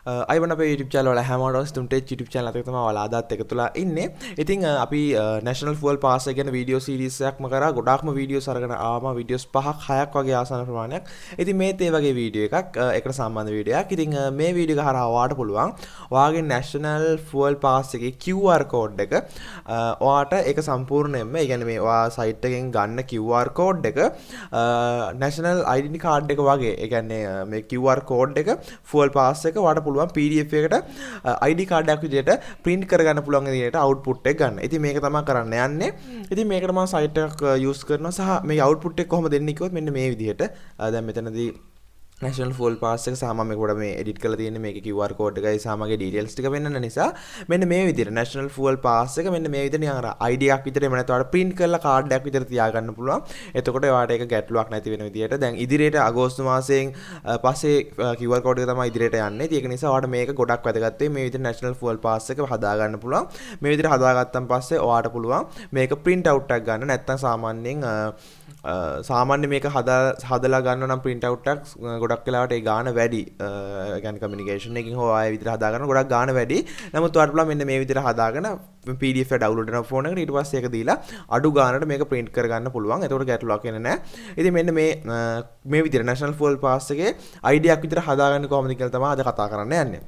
අයිබන අපේ YouTube channel වල හැමෝටම sithumtech YouTube channel එකක තමයි ඔයාලා අදත් එකතුලා ඉන්නේ. ඉතින් අපි national fuel pass එක ගැන වීඩියෝ සීරීස් එකක්ම කරා. ගොඩාක්ම වීඩියෝස් අරගෙන ආවම වීඩියෝස් 5ක් 6ක් වගේ ආසන ප්‍රමාණයක්. ඉතින් මේත් ඒ වගේ වීඩියෝ එකක් එකට සම්බන්ධ වීඩියෝ එකක්. ඉතින් මේ වීඩියෝ එක හරහා ඔයාලට පුළුවන් ඔයාගේ national fuel pass එකේ QR code එක ඔයාට ඒක සම්පූර්ණයෙන්ම ඒ කියන්නේ මේ ඔයා site එකෙන් ගන්න QR code එක national ID card එක වගේ. ඒ කියන්නේ මේ QR code එක fuel pass එක ඔයාට පුළුවන් PDF එකට ID කාඩ් එකක් විදිහට print කරගන්න පුළුවන් විදිහට output එක ගන්න. ඉතින් මේක තමයි කරන්න යන්නේ. ඉතින් මේකට මම site එකක් use කරනවා සහ මේ output එක කොහොමද දෙන්නේ කිව්වොත් මෙන්න මේ විදිහට. දැන් මෙතනදී national fuel pass එක සහ මම මේක පොඩ මේ edit කරලා තියෙන්නේ මේකේ QR code එකයි සහ මගේ details ටික වෙන්නන නිසා මෙන්න මේ විදිහට national fuel pass එක මෙන්න මේ විදිහට නිකන් අර ID එකක් විතර එහෙම නැත්නම් ඔයාලට print කරලා card එකක් විතර තියාගන්න පුළුවන්. එතකොට ඔයාලට ඒක ගැටලුවක් නැති වෙන විදිහට දැන් ඉදිරියට අගෝස්තු මාසයෙන් පස්සේ QR code එක තමයි ඉදිරියට යන්නේ. ඒක නිසා ඔයාලට මේක ගොඩක් වැදගත් වෙයි. මේ විදිහට national fuel pass එක හදා ගන්න පුළුවන්. මේ විදිහට හදාගත්තන් පස්සේ ඔයාලට පුළුවන් මේක print out එකක් ගන්න. නැත්නම් සාමාන්‍ය මේක හදලා ගන්න නම් print out එකක් ගොඩක් වෙලාවට ඒ ගාන වැඩි. يعني කමියුනිකේෂන් එකකින් හෝ ආයෙ විතර හදා ගන්න ගොඩක් ගාන වැඩි. නමුත් ඔයාලට පුළුවන් මෙන්න මේ විදිහට හදාගෙන PDF එක ඩවුන්ලෝඩ් කරන ෆෝන් එකට ඊට පස්සේ ඒක දීලා අඩු ගානට මේක print කරගන්න පුළුවන්. එතකොට ගැටලුවක් එන්නේ නැහැ. ඉතින් මෙන්න මේ විදිහට national fuel pass එකේ ID එකක් විතර හදාගන්න කොහොමද කියලා තමයි අද කතා කරන්න යන්නේ.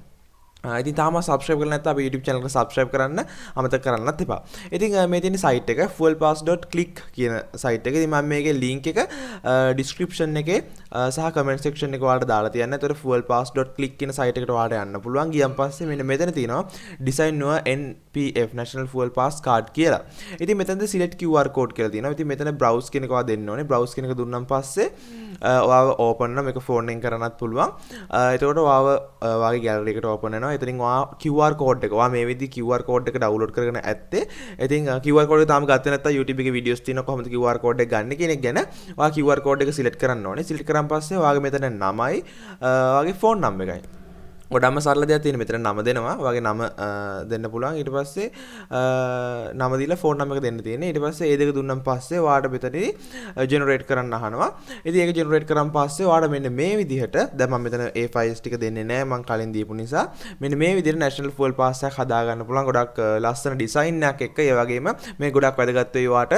ඉතින් තාම subscribe කරලා නැත්නම් අපේ YouTube channel එකට subscribe කරන්න අමතක කරන්නත් එපා. ඉතින් මේ තියෙන site එක fuelpass.lk කියන site එක. ඉතින් මම මේකේ link එක description එකේ සහ comment section එකේ ඔයාලට දාලා තියන්න. ඒතර fuelpass.lk කියන site එකට ඔයාලට යන්න පුළුවන්. ගියන් පස්සේ මෙන්න මෙතන තියෙනවා design your NPF national fuel pass card කියලා. ඉතින් මෙතනද select QR code කියලා තියෙනවා. ඉතින් මෙතන browse කියන එක ඔයා දෙන්න ඕනේ. browse කියන එක දුන්නාන් පස්සේ ඔයාව open කරන මේක phone එකෙන් කරන්නත් පුළුවන්. එතකොට ඔයාව ඔයාගේ gallery එකට open වෙනවා. එතනින් ඔයා QR code එක ඔයා මේ විදිහේ QR code එක download කරගෙන ඇත්තේ. ඉතින් QR code එක තාම ගත්තේ නැත්නම් YouTube එකේ videos තියෙනවා කොහොමද QR code එක ගන්න කියන එක ගැන. ඔයා QR code එක select කරන්න ඕනේ. select කරාන් පස්සේ ඔයාගේ මෙතන නමයි ඔයාගේ phone number එකයි. ගොඩක්ම සරල දෙයක් තියෙන. මෙතන නම දෙනවා. ඔයාගේ නම දෙන්න පුළුවන්. ඊට පස්සේ නම දීලා ෆෝන් නම්බර් එක දෙන්න තියෙන්නේ. ඊට පස්සේ ඒ දෙක දුන්නාන් පස්සේ ඔයාට මෙතනදී ජෙනරේට් කරන්න අහනවා. ඉතින් ඒක ජෙනරේට් කරාන් පස්සේ ඔයාට මෙන්න මේ විදිහට දැන් මම මෙතන ඒ ෆයිල්ස් ටික දෙන්නේ නැහැ. මම කලින් දීපු නිසා මෙන්න මේ විදිහට national fuel pass එකක් හදා ගන්න පුළුවන්. ගොඩක් ලස්සන ඩිසයින් එකක් එක්ක. ඒ වගේම මේ ගොඩක් වැදගත් වෙයි ඔයාට.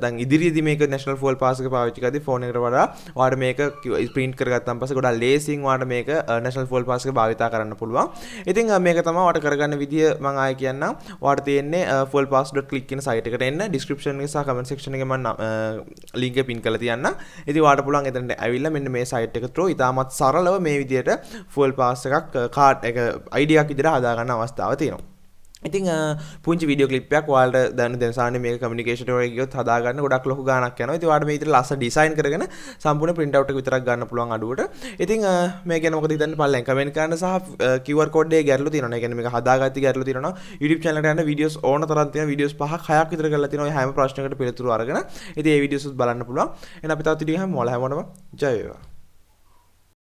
දැන් ඉදිරියේදී මේක national fuel pass එක පාවිච්චි කරද්දී ෆෝන් එකට වඩා ඔයාට මේක print කරගත්තාන් පස්සේ ගොඩක් ලේසියෙන් ඔයාට මේක national fuel pass එක භාවිතා කරන්න පුළුවන්. ඉතින් මේක තමයි ඔයාලට කරගන්න විදිය මම ආයෙ කියන්නම්. ඔයාලට තියෙන්නේ fuelpass.lk කියන site එකට එන්න. description එකේ සහ comment section එකේ මම link එක pin කරලා තියන්නම්. ඉතින් ඔයාලට පුළුවන් එතනට ඇවිල්ලා මෙන්න මේ site එක through ඉතාමත් සරලව මේ විදියට fuel pass එකක් card එක ID එකක් විදියට හදා ගන්න අවස්ථාව තියෙනවා. ඉතින් පුංචි වීඩියෝ ක්ලිප් එකක් ඔයාලට දැන් සාමාන්‍ය මේක කමියුනිකේෂන් එකේ ගියොත් හදා ගන්න ගොඩක් ලොකු ගාණක් යනවා. ඉතින් ඔයාලට මේ විදිහට ලස්සන ඩිසයින් කරගෙන සම්පූර්ණ print out එක විතරක් ගන්න පුළුවන් අඩුවට. ඉතින් මේ ගැන මොකද හිතන්නේ පල්ලෙන් කමෙන්ට් කරන්න සහ QR code එකේ ගැටලු තියෙනවා. ඒ කියන්නේ මේක හදාගත්තී ගැටලු තියෙනවා. YouTube channel එකට යන වීඩියෝස් ඕන තරම් තියෙනවා. වීඩියෝස් 5ක් 6ක් විතර කරලා තියෙනවා. හැම ප්‍රශ්නයකට පිළිතුරු අරගෙන. ඉතින් මේ වීඩියෝස් බලන්න පුළුවන්. එහෙනම් අපි තවත් වීඩියෝ එකක් හැමෝම ජය වේවා.